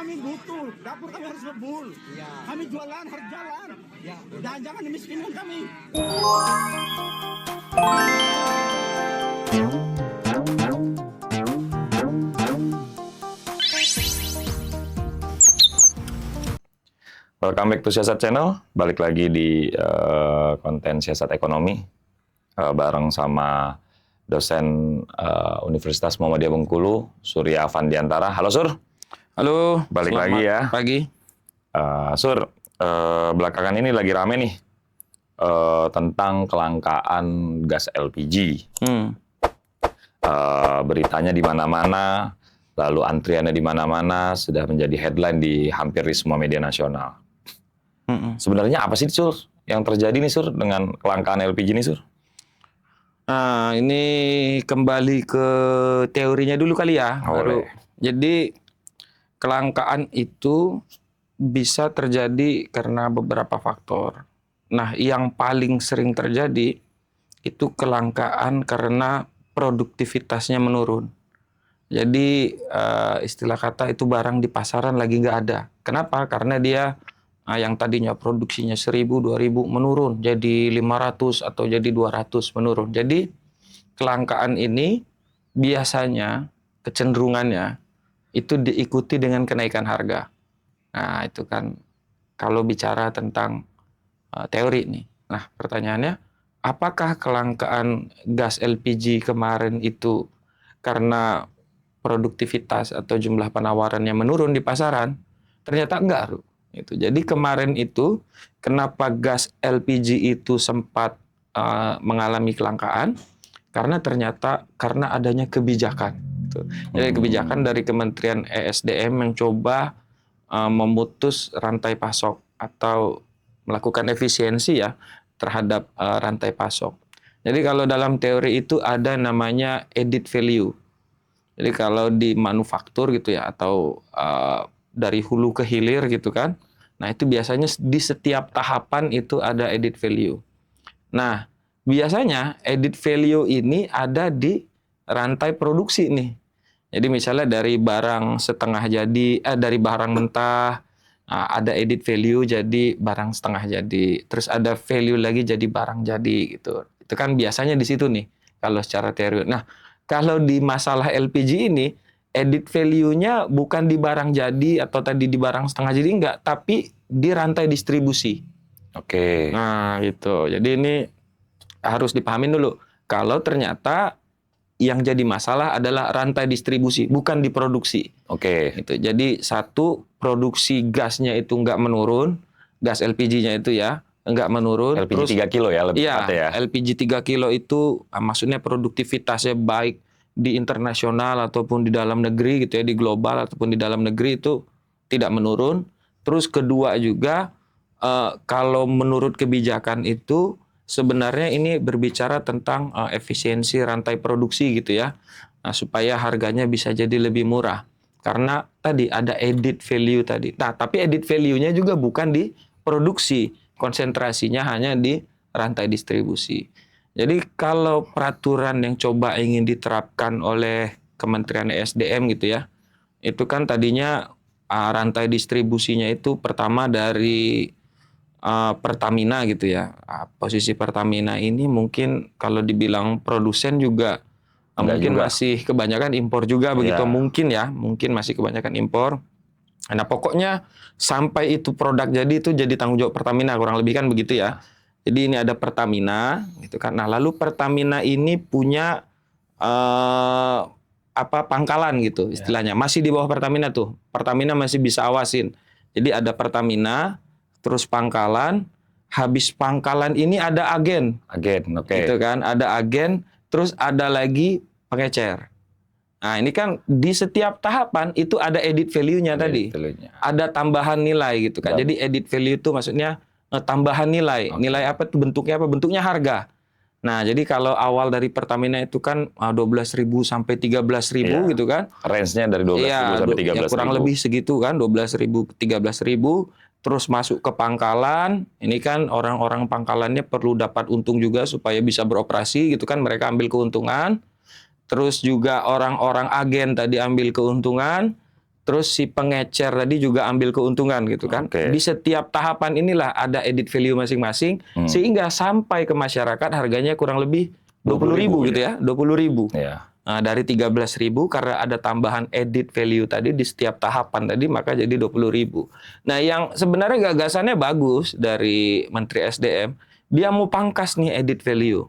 kami butuh, dapur kami harus ngebul. Ya. Kami jualan harus jalan. Ya. Jangan dimiskinkan kami. Welcome back to Siasat Channel. Balik lagi di konten siasat ekonomi bareng sama dosen Universitas Muhammadiyah Bengkulu, Surya Fandiantara. Halo Sur. Halo. Balik lagi ya. Pagi. Sur, belakangan ini lagi rame nih tentang kelangkaan gas LPG. Beritanya di mana-mana, lalu antriannya di mana-mana, sudah menjadi headline di hampir di semua media nasional. Sebenarnya apa sih Sur yang terjadi nih Sur dengan kelangkaan LPG nih Sur? Nah, ini kembali ke teorinya dulu kali ya. Boleh. Jadi kelangkaan itu bisa terjadi karena beberapa faktor. Nah, yang paling sering terjadi itu kelangkaan karena produktivitasnya menurun. Jadi istilah kata itu barang di pasaran lagi nggak ada. Kenapa? Karena dia yang tadinya produksinya 1.000, 2.000 menurun jadi 500 atau jadi 200 menurun. Jadi kelangkaan ini biasanya kecenderungannya itu diikuti dengan kenaikan harga. Nah, itu kan kalau bicara tentang teori nih. Nah, pertanyaannya, apakah kelangkaan gas LPG kemarin itu karena produktivitas atau jumlah penawarannya menurun di pasaran? Ternyata enggak, Ru. Jadi kemarin itu kenapa gas LPG itu sempat mengalami kelangkaan? Karena ternyata karena adanya kebijakan. Jadi kebijakan dari Kementerian ESDM yang coba memutus rantai pasok atau melakukan efisiensi ya terhadap rantai pasok. Jadi kalau dalam teori itu ada namanya added value. Jadi kalau di manufaktur gitu ya atau dari hulu ke hilir gitu kan. Nah, itu biasanya di setiap tahapan itu ada added value. Nah, biasanya added value ini ada di rantai produksi nih. Jadi misalnya dari barang setengah jadi, dari barang mentah, ada added value jadi barang setengah jadi. Terus ada value lagi jadi barang jadi gitu. Itu kan biasanya di situ nih kalau secara teori. Nah, kalau di masalah LPG ini, added value-nya bukan di barang jadi atau tadi di barang setengah jadi enggak, tapi di rantai distribusi. Oke. Nah, gitu. Jadi ini harus dipahamin dulu. Kalau ternyata yang jadi masalah adalah rantai distribusi, bukan di produksi. Oke. Gitu. Jadi satu, produksi gasnya itu enggak menurun, gas LPG-nya itu ya, enggak menurun. LPG Terus 3 kilo ya lebih iya, tepatnya ya. LPG 3 kilo itu maksudnya produktivitasnya baik di internasional ataupun di dalam negeri gitu ya, di global ataupun di dalam negeri itu tidak menurun. Terus kedua juga kalau menurut kebijakan itu sebenarnya ini berbicara tentang efisiensi rantai produksi gitu ya. Nah, supaya harganya bisa jadi lebih murah. Karena tadi ada added value tadi. Nah, tapi added value-nya juga bukan di produksi. Konsentrasinya hanya di rantai distribusi. Jadi kalau peraturan yang coba ingin diterapkan oleh Kementerian ESDM gitu ya, itu kan tadinya rantai distribusinya itu pertama dari Pertamina gitu ya. Posisi Pertamina ini mungkin kalau dibilang produsen juga mungkin masih kebanyakan impor juga begitu mungkin ya, mungkin masih kebanyakan impor. Nah pokoknya sampai itu produk jadi itu jadi tanggung jawab Pertamina kurang lebih kan begitu ya. Jadi ini ada Pertamina gitu kan. Nah, lalu Pertamina ini punya pangkalan gitu istilahnya. Masih di bawah Pertamina tuh. Pertamina masih bisa awasin. Jadi ada Pertamina, terus pangkalan, habis pangkalan ini ada agen. Agen, oke. Gitu kan, ada agen, terus ada lagi pengecer. Nah, ini kan di setiap tahapan itu ada added value-nya tadi. Ada tambahan nilai gitu kan. Jadi added value itu maksudnya tambahan nilai. Nilai apa tuh bentuknya apa? Bentuknya harga. Nah, jadi kalau awal dari Pertamina itu kan 12.000 sampai 13.000 gitu kan. Range-nya dari 12.000 sampai 13.000. Ya kurang lebih segitu kan, 12.000 13.000. Terus masuk ke pangkalan. Ini kan orang-orang pangkalannya perlu dapat untung juga supaya bisa beroperasi gitu kan, mereka ambil keuntungan. Terus juga orang-orang agen tadi ambil keuntungan. terus si pengecer tadi juga ambil keuntungan gitu kan. Oke. Di setiap tahapan inilah ada edit value masing-masing, sehingga sampai ke masyarakat harganya kurang lebih 20.000 gitu ya, 20.000. Ya. Nah, dari 13.000 karena ada tambahan edit value tadi di setiap tahapan tadi, maka jadi 20.000. Nah, yang sebenarnya gagasannya bagus dari Menteri SDM, dia mau pangkas nih edit value.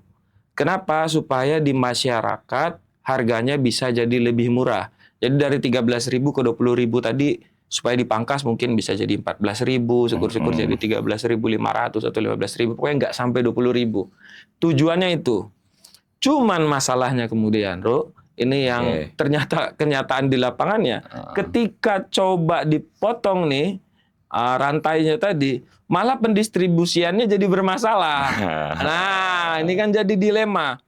Kenapa? Supaya di masyarakat harganya bisa jadi lebih murah. Jadi dari 13.000 ke 20.000 tadi supaya dipangkas mungkin bisa jadi 14.000, syukur-syukur jadi 13.500 atau 15.000, pokoknya nggak sampai 20.000. Tujuannya itu. Cuman masalahnya kemudian, Ro, ini yang ternyata kenyataan di lapangannya, ketika coba dipotong nih rantainya tadi, malah pendistribusiannya jadi bermasalah. Nah, ini kan jadi dilema.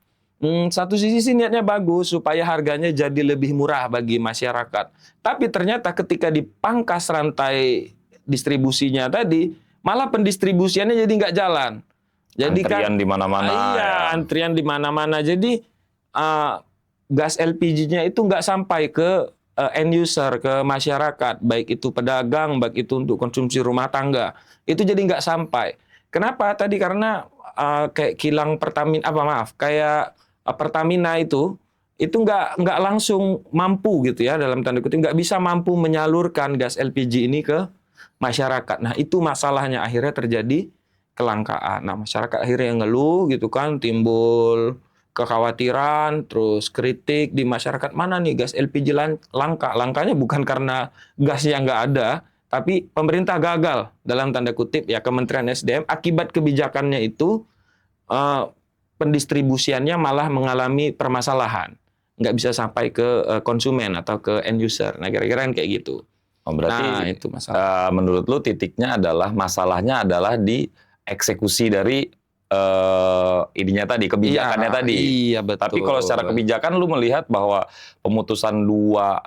Satu sisi sih niatnya bagus supaya harganya jadi lebih murah bagi masyarakat. Tapi ternyata ketika dipangkas rantai distribusinya tadi, malah pendistribusiannya jadi nggak jalan. Jadi Antrian di mana-mana. Iya, antrian di mana-mana. Jadi gas LPG-nya itu nggak sampai ke end user, ke masyarakat, baik itu pedagang, baik itu untuk konsumsi rumah tangga. Itu jadi nggak sampai. Kenapa? Tadi karena kayak kilang Pertamina, kayak Pertamina itu nggak langsung mampu gitu ya, dalam tanda kutip nggak bisa mampu menyalurkan gas LPG ini ke masyarakat. Nah, itu masalahnya, akhirnya terjadi kelangkaan. Nah, masyarakat akhirnya ngeluh gitu kan, timbul kekhawatiran, terus kritik di masyarakat, mana nih gas LPG langka. Langkanya bukan karena gasnya nggak ada, tapi pemerintah gagal dalam tanda kutip ya, Kementerian SDM akibat kebijakannya itu pendistribusiannya malah mengalami permasalahan, nggak bisa sampai ke konsumen atau ke end user. Nah, kira-kira kayak gitu. Oh, berarti Nah, itu masalah. menurut lu titiknya adalah masalahnya adalah di eksekusi dari ininya tadi, kebijakannya tadi. Iya, betul. Tapi kalau secara kebijakan lu melihat bahwa pemutusan dua,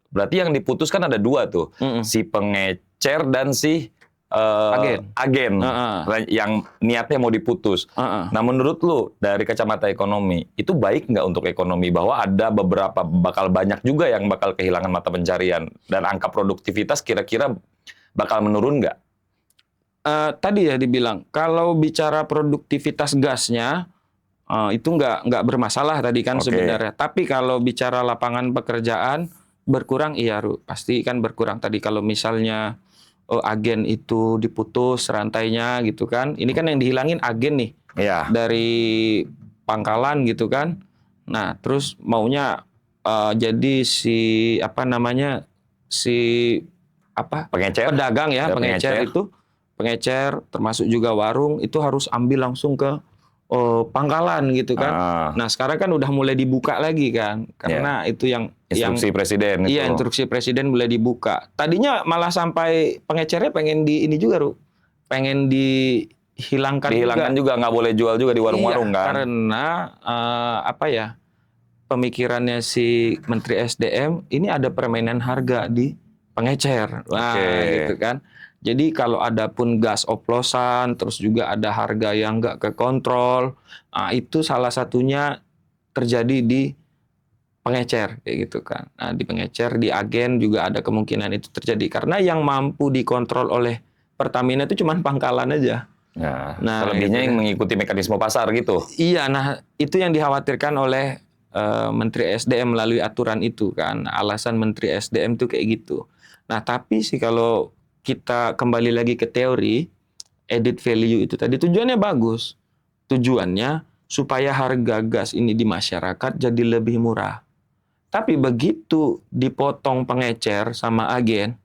berarti yang diputuskan ada dua tuh, si pengecer dan si agen yang niatnya mau diputus. Nah, menurut lu dari kacamata ekonomi itu baik nggak untuk ekonomi, bahwa ada beberapa bakal banyak juga yang bakal kehilangan mata pencarian dan angka produktivitas kira-kira bakal menurun nggak? Tadi ya dibilang kalau bicara produktivitas gasnya itu nggak bermasalah tadi kan sebenarnya. Tapi kalau bicara lapangan pekerjaan berkurang, iya Ru, pasti kan berkurang. Tadi kalau misalnya agen itu diputus rantainya gitu kan. Ini kan yang dihilangin agen nih. Iya. Dari pangkalan gitu kan. Nah, terus maunya jadi si Pengecer. pedagang ya, Ya, pengecer itu, pengecer termasuk juga warung itu harus ambil langsung ke pangkalan gitu kan. Nah, sekarang kan udah mulai dibuka lagi kan. Karena itu yang instruksi presiden itu. Iya, instruksi presiden mulai dibuka. Tadinya malah sampai pengecernya pengen di ini juga, Ru. Pengen dihilangkan juga, nggak boleh jual juga di warung-warung kan. Karena pemikirannya si Menteri SDM ini ada permainan harga di pengecer. Nah, gitu kan. Jadi kalau ada pun gas oplosan, terus juga ada harga yang nggak kekontrol, itu salah satunya terjadi di pengecer kayak gitu kan. Nah, di pengecer, di agen juga ada kemungkinan itu terjadi karena yang mampu dikontrol oleh Pertamina itu cuma pangkalan aja. Nah, selebihnya yang mengikuti mekanisme pasar gitu. Iya, nah itu yang dikhawatirkan oleh Menteri SDM melalui aturan itu kan. Alasan Menteri SDM itu kayak gitu. Nah, tapi sih kalau kita kembali lagi ke teori edit value itu tadi, tujuannya bagus. Tujuannya supaya harga gas ini di masyarakat jadi lebih murah. Tapi begitu dipotong pengecer sama agen,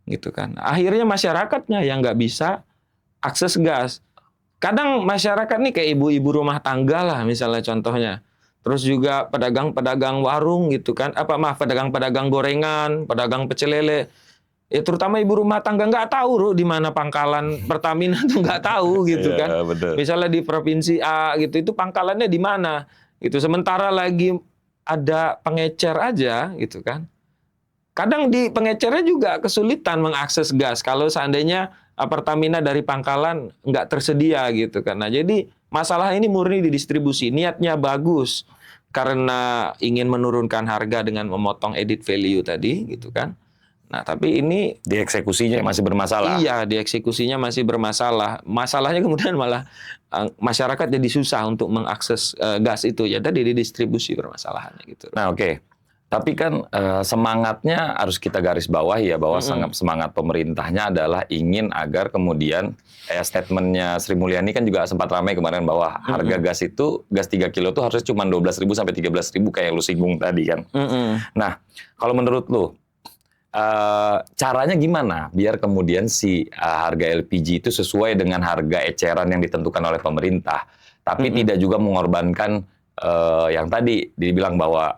gitu kan, akhirnya masyarakatnya yang nggak bisa akses gas. Kadang masyarakat nih kayak ibu-ibu rumah tangga lah misalnya contohnya. Terus juga pedagang-pedagang warung gitu kan, pedagang-pedagang gorengan, pedagang pecel lele. Ya terutama ibu rumah tangga nggak tahu Ru, di mana pangkalan Pertamina tuh nggak tahu gitu kan. Betul. Misalnya di provinsi A gitu, itu pangkalannya di mana? Gitu. Sementara lagi ada pengecer aja gitu kan. Kadang di pengecernya juga kesulitan mengakses gas kalau seandainya Pertamina dari pangkalan nggak tersedia gitu kan. Nah, jadi masalah ini murni di distribusi. Niatnya bagus karena ingin menurunkan harga dengan memotong edit value tadi gitu kan. Nah, tapi ini Di eksekusinya masih bermasalah. iya, di eksekusinya masih bermasalah. Masalahnya kemudian malah masyarakat jadi susah untuk mengakses gas itu. Ya tadi di distribusi permasalahannya gitu. Nah, oke. Tapi kan semangatnya harus kita garis bawahi ya, bahwa semangat pemerintahnya adalah ingin agar kemudian statementnya Sri Mulyani kan juga sempat ramai kemarin bahwa harga gas itu, gas 3 kilo itu harusnya cuma 12.000 sampai 13.000 kayak lu singgung tadi kan. Nah, kalau menurut lu caranya gimana biar kemudian si harga LPG itu sesuai dengan harga eceran yang ditentukan oleh pemerintah, tapi tidak juga mengorbankan yang tadi dibilang bahwa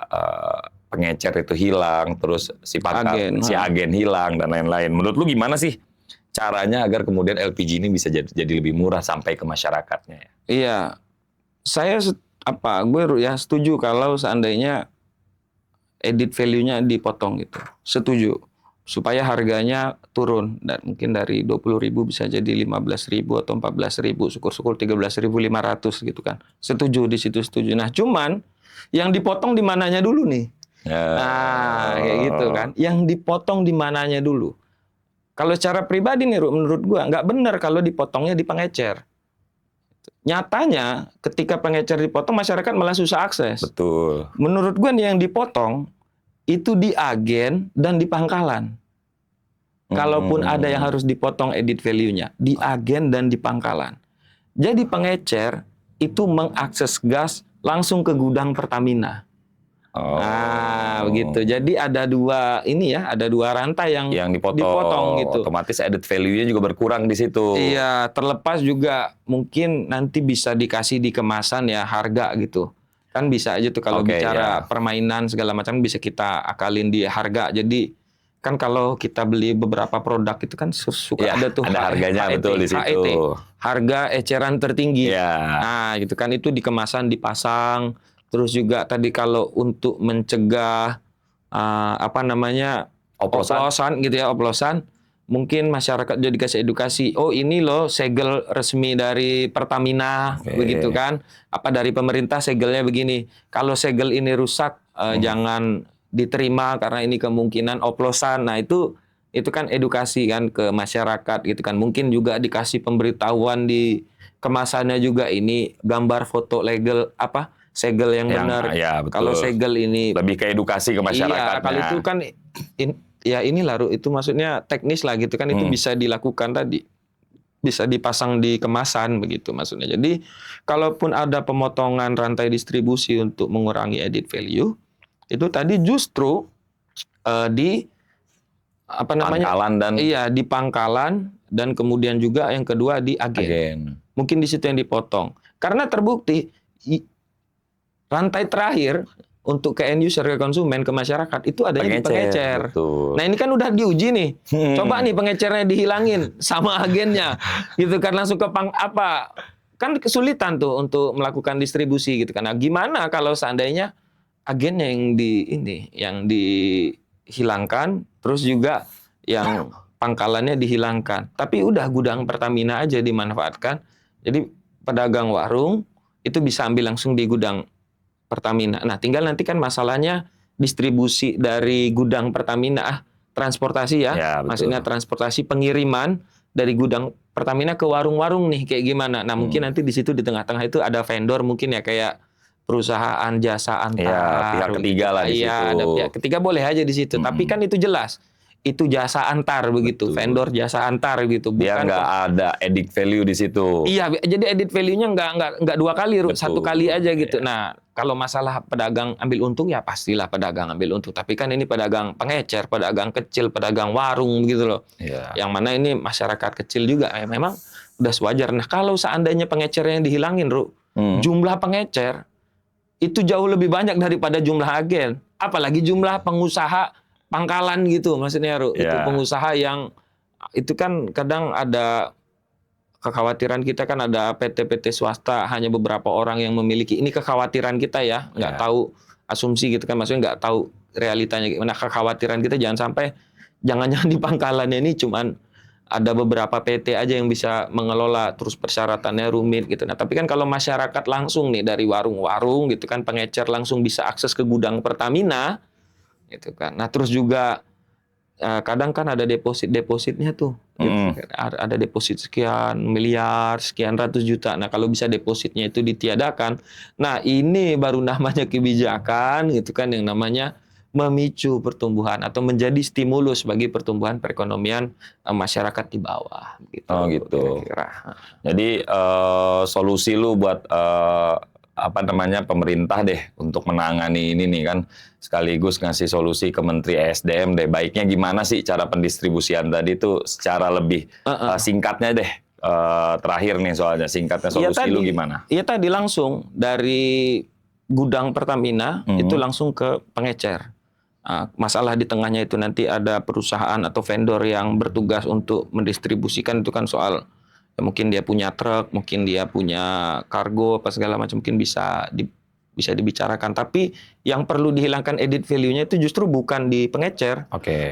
pengecer itu hilang, terus si agen hilang dan lain-lain. Menurut lu gimana sih caranya agar kemudian LPG ini bisa jadi lebih murah sampai ke masyarakatnya? Iya, gue ya setuju kalau seandainya edit value-nya dipotong gitu, setuju. Supaya harganya turun dan mungkin dari 20.000 bisa jadi 15.000 atau 14.000, syukur-syukur 13.500 gitu kan. Setuju di situ setuju. Nah, cuman yang dipotong di mananya dulu nih. Nah, kayak gitu kan. Yang dipotong di mananya dulu. Kalau secara pribadi nih, menurut gua nggak benar kalau dipotongnya di pengecer. Nyatanya ketika pengecer dipotong masyarakat malah susah akses. Betul. Menurut gua nih yang dipotong itu di agen dan di pangkalan. Kalaupun ada yang harus dipotong edit value-nya, di agen dan di pangkalan. Jadi pengecer itu mengakses gas langsung ke gudang Pertamina. Nah, begitu. Jadi ada dua rantai yang dipotong gitu. Otomatis edit value-nya juga berkurang di situ. Iya, terlepas juga mungkin nanti bisa dikasih di kemasan ya harga gitu. Kan bisa aja tuh kalau bicara permainan segala macam bisa kita akalin di harga. Jadi kan kalau kita beli beberapa produk itu kan suka ada tuh harganya HET, betul di situ. HET, harga eceran tertinggi. Yeah. Nah, gitu kan itu di kemasan dipasang. Terus juga tadi kalau untuk mencegah oplosan gitu ya, oplosan, mungkin masyarakat jadi kasih edukasi. Oh, ini loh segel resmi dari Pertamina, begitu kan? Apa dari pemerintah segelnya begini. Kalau segel ini rusak, jangan diterima karena ini kemungkinan oplosan. Nah, itu kan edukasi kan ke masyarakat gitu kan. Mungkin juga dikasih pemberitahuan di kemasannya juga ini gambar foto legal segel yang benar. Ya, kalau segel ini lebih ke edukasi ke masyarakatnya. Iya, kalau itu kan itu maksudnya teknis lah gitu kan, itu bisa dilakukan tadi. Bisa dipasang di kemasan begitu maksudnya. Jadi kalaupun ada pemotongan rantai distribusi untuk mengurangi edit value, itu tadi justru di pangkalan di pangkalan dan kemudian juga yang kedua di agen. Mungkin di situ yang dipotong. Karena terbukti rantai terakhir untuk ke end user, ke konsumen, ke masyarakat itu adanya di pengecer. Betul. Nah, ini kan udah diuji nih. Coba nih pengecernya dihilangin sama agennya. Gitu kan langsung ke kan kesulitan tuh untuk melakukan distribusi gitu kan. Nah, gimana kalau seandainya agennya yang dihilangkan, terus juga yang pangkalannya dihilangkan. Tapi udah gudang Pertamina aja dimanfaatkan. Jadi pedagang warung itu bisa ambil langsung di gudang Pertamina. Nah, tinggal nanti kan masalahnya distribusi dari gudang Pertamina, transportasi ya maksudnya transportasi pengiriman dari gudang Pertamina ke warung-warung nih kayak gimana. Nah, mungkin nanti di situ di tengah-tengah itu ada vendor mungkin ya kayak perusahaan jasa antar. Pihak ketiga lah di situ. Iya, ada pihak ketiga boleh aja di situ. Tapi kan itu jelas. Itu jasa antar begitu, vendor jasa antar gitu. Dia nggak ada edit value di situ. Iya, jadi edit value-nya nggak dua kali, satu kali aja gitu. Nah, kalau masalah pedagang ambil untung ya pastilah pedagang ambil untung. Tapi kan ini pedagang pengecer, pedagang kecil, pedagang warung gitu loh. Yang mana ini masyarakat kecil juga memang udah sewajar. Nah, kalau seandainya pengecernya dihilangin, jumlah pengecer itu jauh lebih banyak daripada jumlah agen. Apalagi jumlah pengusaha pangkalan gitu, maksudnya itu pengusaha yang itu kan kadang ada kekhawatiran kita kan ada PT-PT swasta hanya beberapa orang yang memiliki, ini kekhawatiran kita ya, nggak tahu asumsi gitu kan, maksudnya nggak tahu realitanya gimana. Kekhawatiran kita jangan sampai jangan-jangan di pangkalannya ini cuman ada beberapa PT aja yang bisa mengelola, terus persyaratannya rumit gitu. Nah, tapi kan kalau masyarakat langsung nih dari warung-warung gitu kan, pengecer langsung bisa akses ke gudang Pertamina gitu kan. Nah, terus juga kadang kan ada depositnya tuh. Gitu. Ada deposit sekian miliar, sekian ratus juta. Nah, kalau bisa depositnya itu ditiadakan, nah ini baru namanya kebijakan gitu kan, yang namanya memicu pertumbuhan atau menjadi stimulus bagi pertumbuhan perekonomian masyarakat di bawah. Gitu, Oh gitu. kira-kira. Jadi solusi lu buat pemerintah deh untuk menangani ini nih kan, sekaligus ngasih solusi ke Menteri ESDM deh. Baiknya gimana sih cara pendistribusian tadi itu secara lebih singkatnya deh. Terakhir nih soalnya singkatnya solusi lu gimana? Iya tadi langsung dari gudang Pertamina itu langsung ke pengecer. Masalah di tengahnya itu nanti ada perusahaan atau vendor yang bertugas untuk mendistribusikan, itu kan soal ya mungkin dia punya truk, mungkin dia punya kargo apa segala macam, mungkin bisa dibicarakan. Tapi yang perlu dihilangkan added value-nya itu justru bukan di pengecer,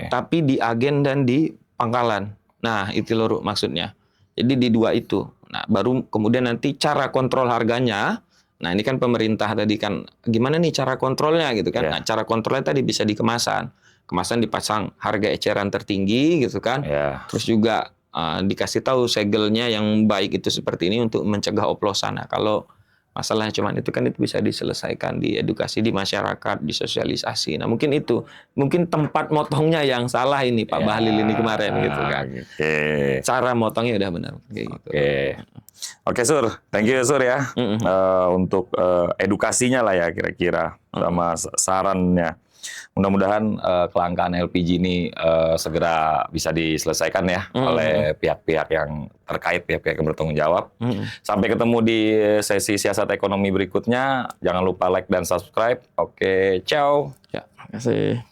tapi di agen dan di pangkalan. Nah, itu lho maksudnya. Jadi di dua itu. Nah, baru kemudian nanti cara kontrol harganya. Nah, ini kan pemerintah tadi kan gimana nih cara kontrolnya gitu kan. Nah, cara kontrolnya tadi bisa di kemasan. Kemasan dipasang harga eceran tertinggi gitu kan. Terus juga dikasih tahu segelnya yang baik itu seperti ini untuk mencegah oplosan. Nah, kalau masalahnya cuman itu kan itu bisa diselesaikan di edukasi di masyarakat, disosialisasi. Nah, mungkin tempat motongnya yang salah ini Pak Bahlil ini kemarin gitu kan. Cara motongnya udah benar kayak gitu. Oke Sur, thank you Sur ya untuk edukasinya lah ya kira-kira sama sarannya. Mudah-mudahan kelangkaan LPG ini segera bisa diselesaikan ya oleh pihak-pihak yang terkait, pihak-pihak yang bertanggung jawab. Sampai ketemu di sesi siasat ekonomi berikutnya. Jangan lupa like dan subscribe. Oke, ciao. Ya, terima kasih.